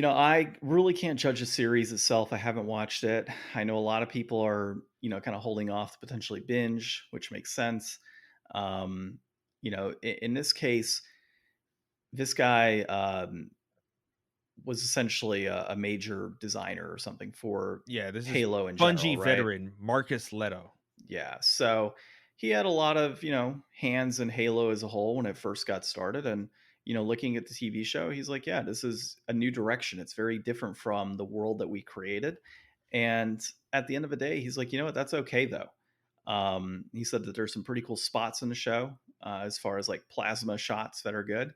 I really can't judge the series itself. I haven't watched it. I know a lot of people are, kind of holding off to potentially binge, which makes sense. Um, in this case, this guy was essentially a major designer or something for Yeah, this is Halo in general, Bungie right? veteran Marcus Leto. Yeah. So he had a lot of, hands in Halo as a whole when it first got started. And, looking at the TV show, he's like, yeah, this is a new direction. It's very different from the world that we created. And at the end of the day, he's like, you know what? That's okay, though. He said that there's some pretty cool spots in the show as far as like plasma shots that are good.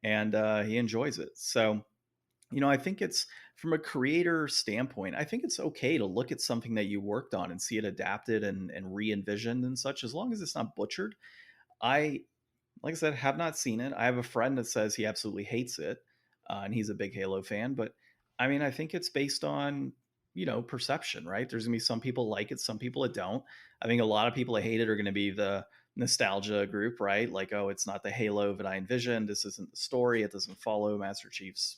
And he enjoys it. So, I think it's from a creator standpoint, I think it's okay to look at something that you worked on and see it adapted and re envisioned and such, as long as it's not butchered. I, like I said, have not seen it. I have a friend that says he absolutely hates it, and he's a big Halo fan. But I mean, I think it's based on perception, right? There's gonna be some people like it, some people that don't. I think a lot of people that hate it are going to be the nostalgia group, right? Like, oh, it's not the Halo that I envisioned. This isn't the story. It doesn't follow Master Chief's,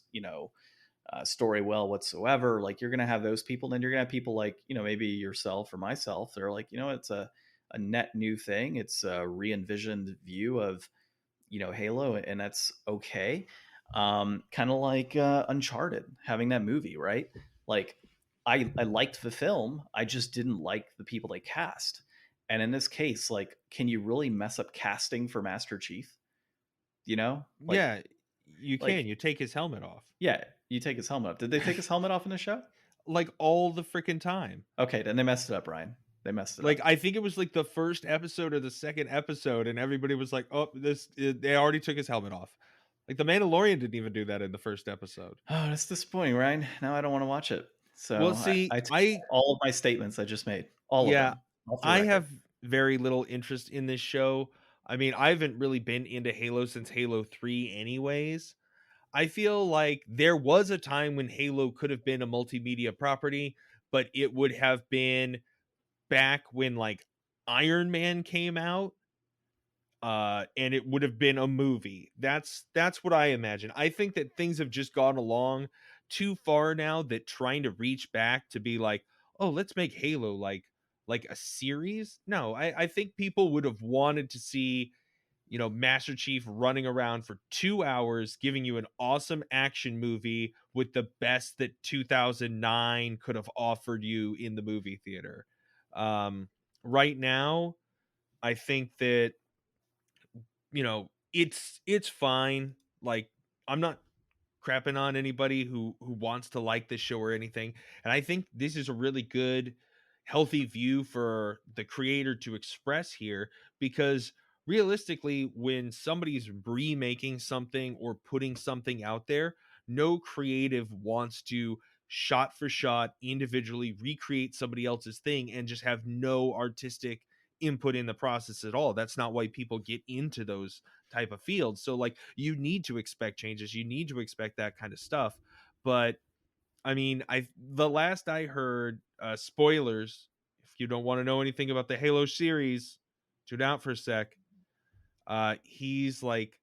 story well whatsoever. Like, you're going to have those people. Then you're going to have people like, maybe yourself or myself. They're like, it's a net new thing. It's a re-envisioned view of, Halo, and that's okay. Kind of like Uncharted, having that movie, right? Like, I liked the film. I just didn't like the people they cast. And in this case, like, can you really mess up casting for Master Chief? Like, Yeah, You can. Like, You take his helmet off. yeah, you take his helmet off. Did they take his helmet off in the show? Like, all the freaking time. Okay, then they messed it up, Ryan. They messed it Like, up. I think it was, like, the first episode or the second episode, and everybody was like, "Oh, they already took his helmet off." Like, The Mandalorian didn't even do that in the first episode. Oh, that's disappointing, Ryan. Now I don't want to watch it. So Well, see, I take I all of my statements I just made, all of yeah, them, off the I record. have very little interest in this show. I mean, I haven't really been into Halo since Halo 3 anyways. I feel like there was a time when Halo could have been a multimedia property, but it would have been back when like Iron Man came out, and it would have been a movie. That's what I imagine. I think that things have just gone along too far now, that trying to reach back to be like, oh, let's make Halo like a series. No, I think people would have wanted to see, Master Chief running around for 2 hours, giving you an awesome action movie with the best that 2009 could have offered you in the movie theater. Right now, I think that, it's fine. Like, I'm not crapping on anybody who wants to like this show or anything. And I think this is a really good, healthy view for the creator to express here, because realistically, when somebody's remaking something or putting something out there, no creative wants to shot for shot individually recreate somebody else's thing and just have no artistic input in the process at all. That's not why people get into those type of fields. So like, you need to expect changes, you need to expect that kind of stuff. But I mean, the last I heard, spoilers, if you don't want to know anything about the Halo series, tune out for a sec. He's like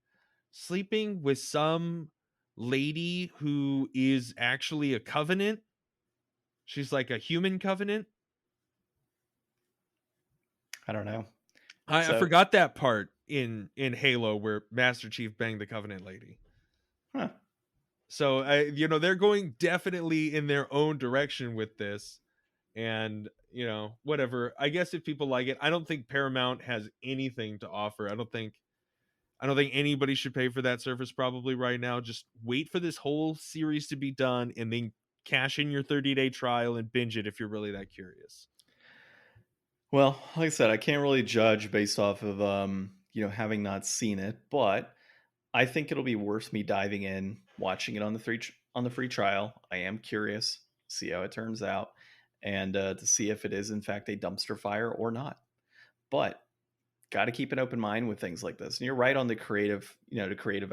sleeping with some lady who is actually a covenant. She's like a human covenant. I don't know. I So, forgot that part in Halo where Master Chief banged the covenant lady. huh. So they're going definitely in their own direction with this, and whatever. I guess if people like it, I don't think Paramount has anything to offer. I don't think anybody should pay for that service probably right now. Just wait for this whole series to be done, and then cash in your 30-day trial and binge it if you're really that curious. Well, like I said, I can't really judge based off of having not seen it, but I think it'll be worth me diving in, watching it on the free trial. I am curious, see how it turns out, and to see if it is in fact a dumpster fire or not. But got to keep an open mind with things like this. And you're right on the creative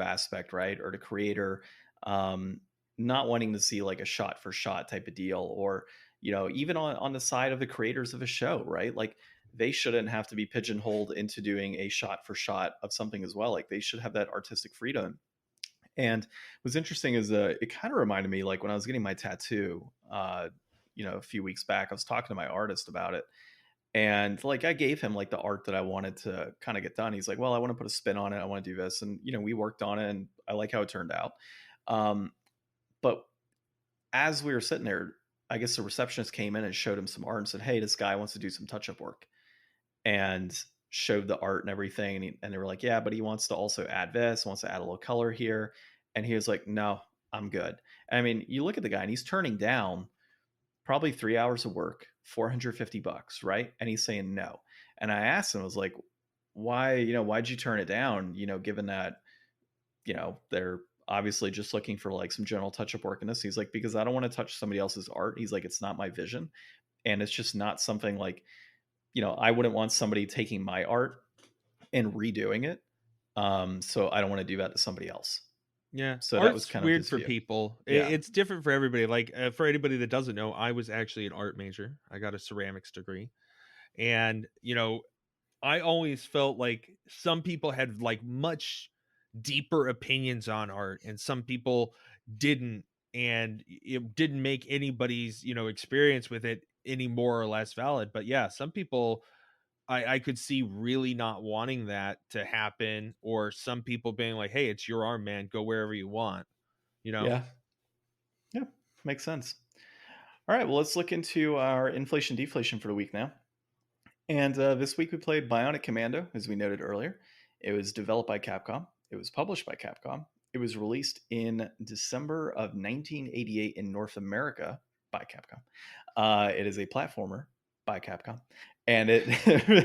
aspect, right? Or the creator um, not wanting to see like a shot for shot type of deal, or even on the side of the creators of a show, right? Like they shouldn't have to be pigeonholed into doing a shot for shot of something as well. Like they should have that artistic freedom. And what's interesting is it kind of reminded me like when I was getting my tattoo, a few weeks back, I was talking to my artist about it, and like I gave him like the art that I wanted to kind of get done. He's like, well, I want to put a spin on it, I want to do this, and we worked on it, and I like how it turned out. um, but as we were sitting there, I guess the receptionist came in and showed him some art and said, hey, this guy wants to do some touch-up work, and showed the art and everything, and they were like, yeah, but he wants to also add this, wants to add a little color here. And he was like, no, I'm good. And I mean, you look at the guy and he's turning down probably 3 hours of work, $450, right? And he's saying no. And I asked him, I was like, why, why'd you turn it down? Given that, they're obviously just looking for like some general touch up work in this. He's like, because I don't want to touch somebody else's art. He's like, it's not my vision. And it's just not something like, I wouldn't want somebody taking my art and redoing it. So I don't want to do that to somebody else. Yeah, So that was art's kind of weird his for view. people. Yeah. It's different for everybody. Like, for anybody that doesn't know, I was actually an art major. I got a ceramics degree, and I always felt like some people had like much deeper opinions on art, and some people didn't, and it didn't make anybody's experience with it any more or less valid. But yeah, some people, I could see really not wanting that to happen, or some people being like, hey, it's your arm, man, go wherever you want, you know? Yeah. Yeah. Makes sense. All right. Well, let's look into our inflation deflation for the week now. And this week we played Bionic Commando, as we noted earlier. It was developed by Capcom. It was published by Capcom. It was released in December of 1988 in North America by Capcom. It is a platformer by Capcom, and it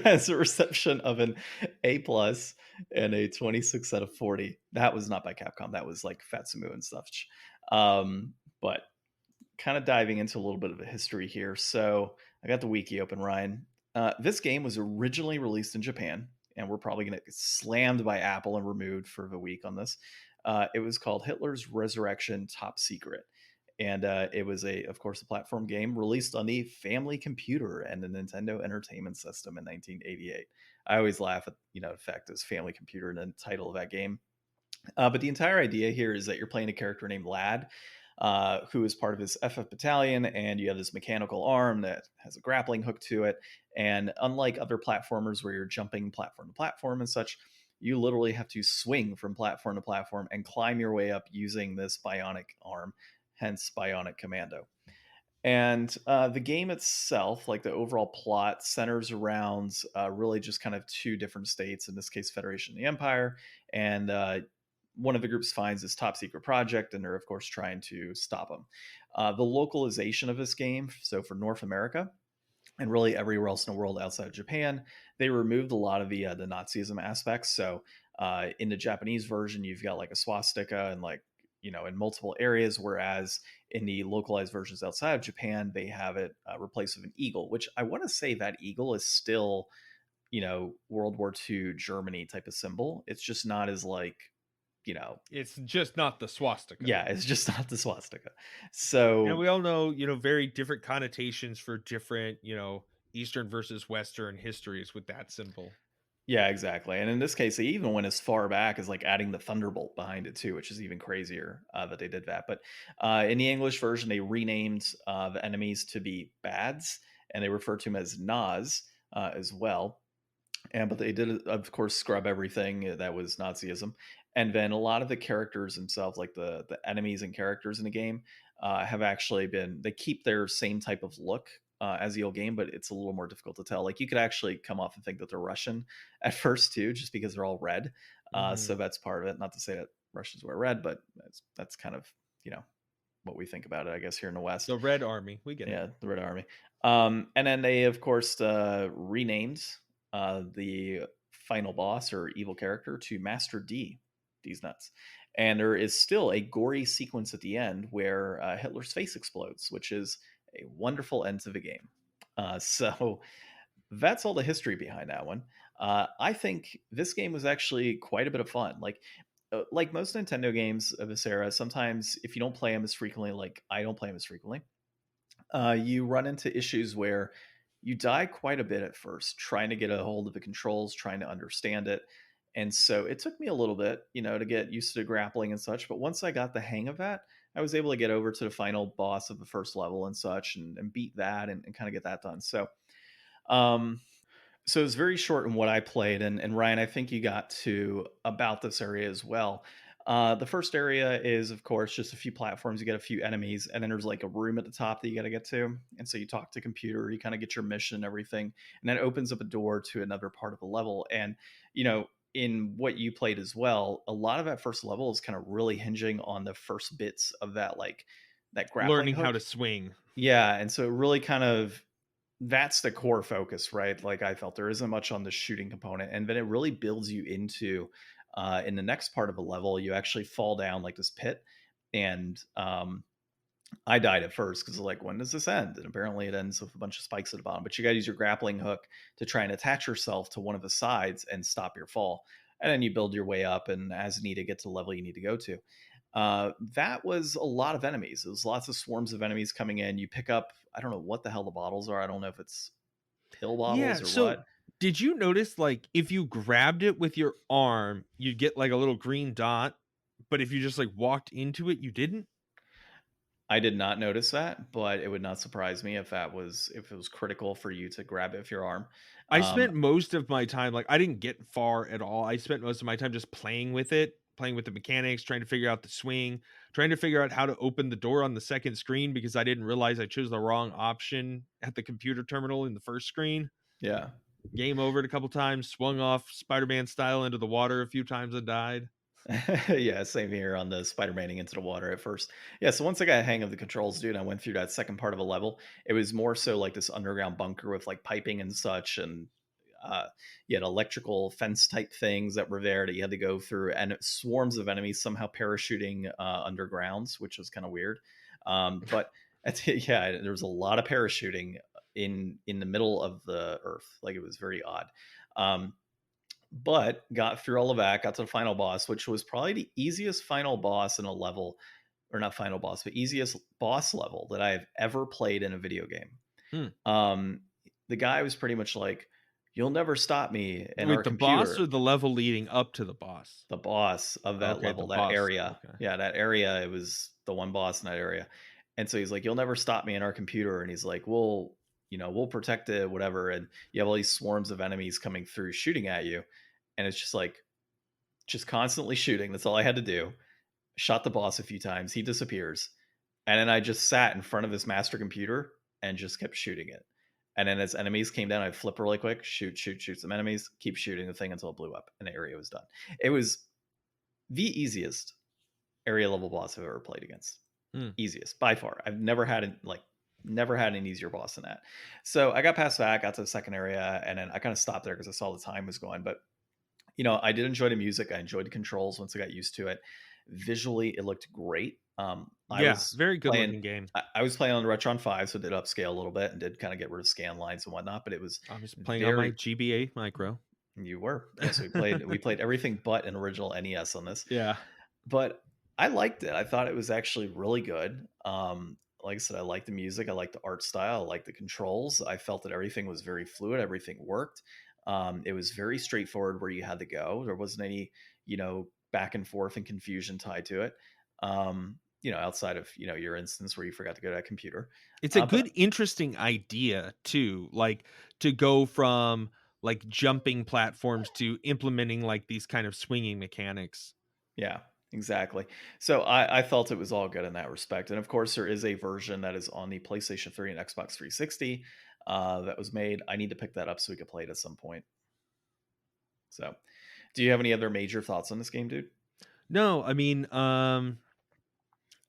has a reception of an A plus and a 26 out of 40. That was not by Capcom. That was like Fatsumu and stuff. But kind of diving into a little bit of a history here. So I got the wiki open, Ryan. This game was originally released in Japan, and we're probably going to get slammed by Apple and removed for the week on this. It was called Hitler's Resurrection Top Secret. And it was of course, a platform game released on the Family Computer and the Nintendo Entertainment System in 1988. I always laugh at the fact it's Family Computer in the title of that game. But the entire idea here is that you're playing a character named Lad, who is part of his FF battalion, and you have this mechanical arm that has a grappling hook to it. And unlike other platformers where you're jumping platform to platform and such, you literally have to swing from platform to platform and climb your way up using this bionic arm, hence Bionic Commando. And the game itself, like the overall plot, centers around really just kind of two different states, in this case, Federation and the Empire. And one of the groups finds this top secret project, and they're, of course, trying to stop them. The localization of this game, so for North America, and really everywhere else in the world outside of Japan, they removed a lot of the Nazism aspects. So in the Japanese version, you've got like a swastika and like in multiple areas, whereas in the localized versions outside of Japan, they have it replaced with an eagle, which I want to say that eagle is still World War II Germany type of symbol. It's just not as like It's just not the swastika. yeah, it's just not the swastika. And So we all know, very different connotations for different, Eastern versus Western histories with that symbol. yeah, exactly. And in this case, they even went as far back as like adding the Thunderbolt behind it too, which is even crazier that they did that. But in the English version, they renamed the enemies to be bads, and they refer to them as Nas as well. But they did, of course, scrub everything that was Nazism. And then a lot of the characters themselves, like the enemies and characters in the game, have actually they keep their same type of look as the old game, but it's a little more difficult to tell. Like you could actually come off and think that they're Russian at first too, just because they're all red. So that's part of it. Not to say that Russians wear red, but that's kind of what we think about it, I guess, here in the West. The Red Army, we get it. Yeah, the Red Army. And then they, of course, renamed the final boss or evil character to Master D. D's nuts. And there is still a gory sequence at the end where Hitler's face explodes, which is a wonderful end to the game. So that's all the history behind that one. I think this game was actually quite a bit of fun. Like most Nintendo games of this era, sometimes if you don't play them as frequently, like I don't play them as frequently, you run into issues where you die quite a bit at first, trying to get a hold of the controls, trying to understand it. And so it took me a little bit, to get used to grappling and such. But once I got the hang of that, I was able to get over to the final boss of the first level and such and beat that and kind of get that done. Um, so it was very short in what I played. And Ryan, I think you got to about this area as well. The first area is, of course, just a few platforms. You get a few enemies, and then there's like a room at the top that you got to get to. And so you talk to computer, you kind of get your mission and everything, and that opens up a door to another part of the level. And in what you played as well, a lot of that first level is kind of really hinging on the first bits of that grappling Learning hook. how to swing. Yeah, and so it really kind of that's the core focus, right? Like I felt there isn't much on the shooting component, and then it really builds you into in the next part of a level, you actually fall down like this pit, and I died at first because like, when does this end? And apparently it ends with a bunch of spikes at the bottom. But you got to use your grappling hook to try and attach yourself to one of the sides and stop your fall. And then you build your way up, and as needed, get to the level you need to go to. That was a lot of enemies. It was lots of swarms of enemies coming in. You pick up, I don't know what the hell the bottles are. I don't know if it's pill bottles Yeah, or so what. did you notice, like, if you grabbed it with your arm, you'd get like a little green dot, but if you just like walked into it, you didn't? I did not notice that, but it would not surprise me if it was critical for you to grab it with your arm. I Um, spent most of my time, like, I didn't get far at all. I spent most of my time just playing with it, playing with the mechanics, trying to figure out the swing, trying to figure out how to open the door on the second screen because I didn't realize I chose the wrong option at the computer terminal in the first screen. yeah. Game over a couple times, swung off Spider-Man style into the water a few times and died. Yeah, same here on the Spider-Maning into the water at first. Yeah, so once I got a hang of the controls, dude, I went through that second part of a level. It was more so like this underground bunker with like piping and such, and uh, you had electrical fence type things that were there that you had to go through, and swarms of enemies somehow parachuting undergrounds, which was kind of weird. But yeah, there was a lot of parachuting in the middle of the earth. Like it was very odd. Um, but got through all of that, got to the final boss, which was probably the easiest final boss in a level, or not final boss, but easiest boss level that I've ever played in a video game. Hmm. Um, the guy was pretty much like, "You'll never stop me," and our Wait, the boss computer, or the level leading up to the boss? the boss of that Okay, the level, that boss. area, Okay. yeah, that area, it was the one boss in that area, and so he's like, "You'll never stop me in our computer," and he's like, we'll protect it, whatever," and you have all these swarms of enemies coming through, shooting at you, and it's just like just constantly shooting. That's all I had to do. Shot the boss a few times. He disappears. And then I just sat in front of this master computer and just kept shooting it. And then as enemies came down, I'd flip really quick, shoot, shoot, shoot some enemies, keep shooting the thing until it blew up and the area was done. It was the easiest area level boss I've ever played against. Hmm. Easiest by far. I've never had an easier boss than that. So I got past that, got to the second area, and then I kind of stopped there because I saw the time was going. But I did enjoy the music. I enjoyed the controls once I got used to it. Visually, it looked great. I Yeah, was very good playing. looking game. I was playing on the Retron 5, so it did upscale a little bit and did kind of get rid of scan lines and whatnot. But it was I was playing on my very. GBA micro. You were, yes. We played everything but an original NES on this, Yeah. but I liked it. I thought it was actually really good. Like I said, I liked the music. I liked the art style. I liked the controls. I felt that everything was very fluid. Everything worked. It was very straightforward where you had to go. There wasn't any, back and forth and confusion tied to it. Outside of, your instance where you forgot to go to that computer. It's a But good, interesting idea too, like, to go from, like, jumping platforms to implementing, like, these kind of swinging mechanics. yeah, exactly. So I felt it was all good in that respect. And of course, there is a version that is on the PlayStation 3 and Xbox 360 that was made. I need to pick that up so we could play it at some point. So, do you have any other major thoughts on this game, dude? No, I mean,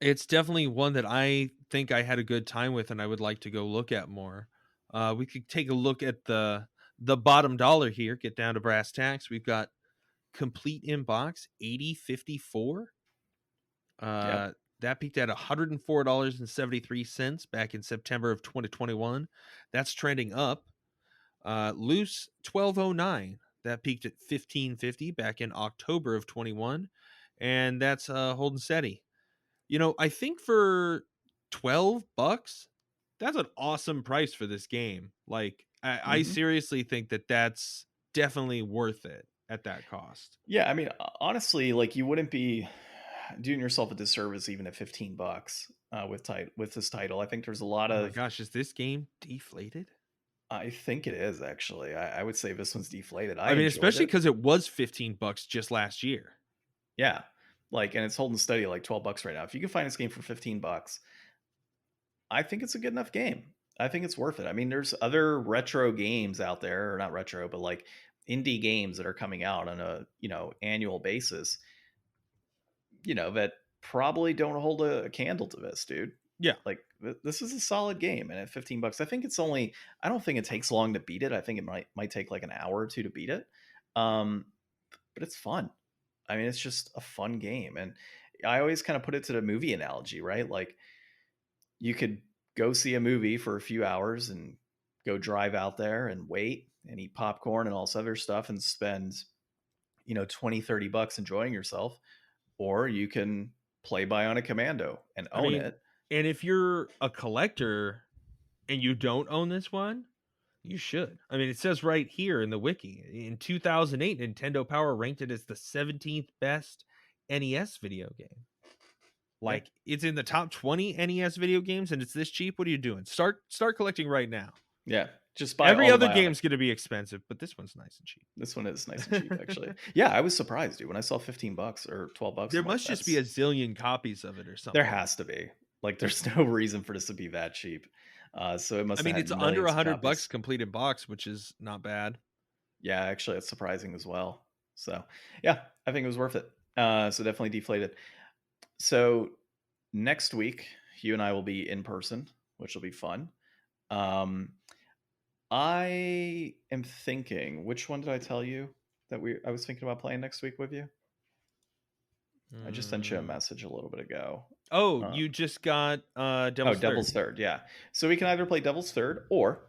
it's definitely one that I think I had a good time with and I would like to go look at more. We could take a look at the bottom dollar here, get down to brass tacks. We've got complete in box 8054. Yeah. Uh, that peaked at $104.73 back in September of 2021. That's trending up. Loose 1209. That peaked at 1550 back in October of 21. And that's holding steady. I think for $12, that's an awesome price for this game. Like, I hmm seriously think that that's definitely worth it at that cost. Yeah. I mean, honestly, like you wouldn't be doing yourself a disservice even at $15 with this title. I think there's a lot Oh my of. gosh, is this game deflated? I think it is actually. I would say this one's deflated. I I mean, enjoyed especially it. because it was $15 just last year. Yeah. Like, and it's holding steady at like $12 right now. If you can find this game for $15, I think it's a good enough game. I think it's worth it. I mean, there's other retro games out there, or not retro, but like indie games that are coming out on a, annual basis, that probably don't hold a candle to this, dude. Yeah. Like this is a solid game, and at $15, I think it's only. I don't think it takes long to beat it. I think it might take like an hour or two to beat it, um, but it's fun. I mean, it's just a fun game, and I always kind of put it to the movie analogy, right? Like you could go see a movie for a few hours and go drive out there and wait and eat popcorn and all this other stuff and spend 20-30 bucks enjoying yourself, or you can play Bionic Commando and I own mean, it. and if you're a collector and you don't own this one, you should. I mean, it says right here in the wiki, in 2008, Nintendo Power ranked it as the 17th best NES video game. Yeah, Like, it's in the top 20 NES video games and it's this cheap. What are you doing? Start collecting right now. yeah, just buy Every all the other Bionic. game's going to be expensive, but this one's nice and cheap. This one is nice and cheap, actually. Yeah, I was surprised, dude, when I saw $15 or $12. There I'm like, must just be a zillion copies of it or there something. has to be. Like, there's no reason for this to be that cheap. So it I must have mean, had it's under millions of $100 copies. complete in box, which is not bad. Yeah, actually, it's surprising as well. So, yeah, I think it was worth it. So definitely deflated. So next week, you and I will be in person, which will be fun. Um, I am thinking, which one did I tell you that I was thinking about playing next week with you? I just sent you a Mm. message a little bit ago. Oh, Uh, you just got oh, Devil's Third. Devil's Third, yeah. So we can either play Devil's Third or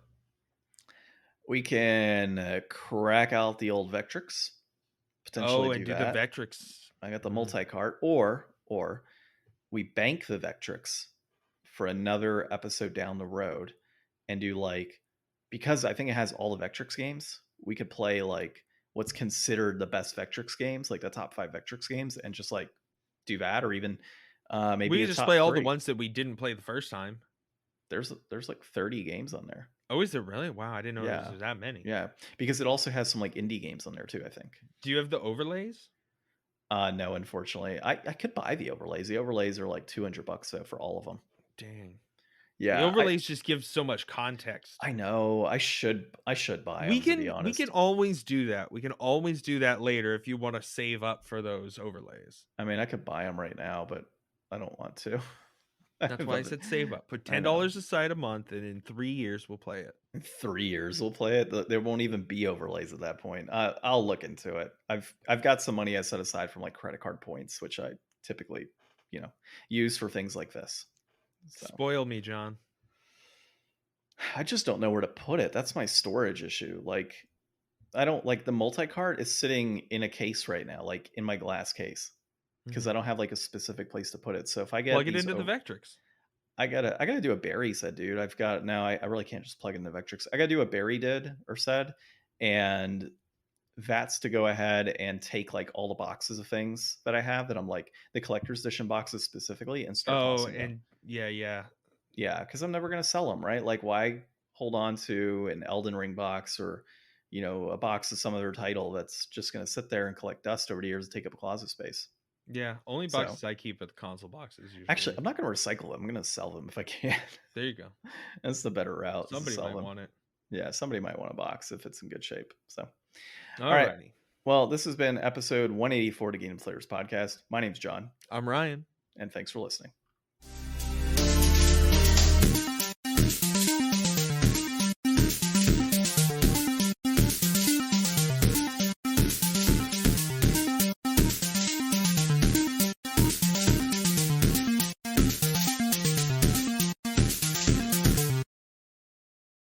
we can crack out the old Vectrix, potentially Oh, and do do the that. Vectrix. I got the Mm. multi-cart, or we bank the Vectrix for another episode down the road and do like, because I think it has all the Vectrix games, we could play like what's considered the best Vectrix games, like the top 5 Vectrix games, and just like do that, or even We maybe could a just play top all the 3. ones that we didn't play the first time. There's like 30 games on there. Oh, is there really? Wow, I didn't know there Yeah. was that many. Yeah, because it also has some like indie games on there too, I think. Do you have the overlays? No, unfortunately. I could buy the overlays. The overlays are like $200 though for all of them. Dang. The Yeah, overlays just give so much context. I know. I should buy them, to be We can honest. always do that. We can always do that later if you want to save up for those overlays. I mean, I could buy them right now, but I don't want to. That's why I said save up. Put I know. $10 aside a month, and in 3 years we'll play it. In 3 years we'll play it. There won't even be overlays at that point. I'll look into it. I've got some money I set aside from like credit card points, which I typically, use for things like this. So Spoil me, John. I just don't know where to put it. That's my storage issue. Like, I don't like the multi-cart is sitting in a case right now, like in my glass case, because I don't have like a specific place to put it. So if I get Plug it these, into the Vectrix. I gotta do a Barry said, dude. I've got now. I really can't just plug in the Vectrix. I gotta do what Barry did or said, and that's to go ahead and take like all the boxes of things that I have that I'm like the collector's edition boxes specifically, and start Oh, tossing them. and yeah. Yeah, because I'm never gonna sell them, right? Like, why hold on to an Elden Ring box or a box of some other title that's just gonna sit there and collect dust over the years and take up closet space? Yeah, only So boxes I keep are the console boxes usually. actually, I'm not gonna recycle them. I'm gonna sell them if I can. There you go. That's the better route. Is to Somebody sell might them. want it. Yeah, somebody might want a box if it's in good shape. So, all right. Alrighty. Well, this has been episode 184 to Game Deflators Podcast. My name's John, I'm Ryan. and thanks for listening.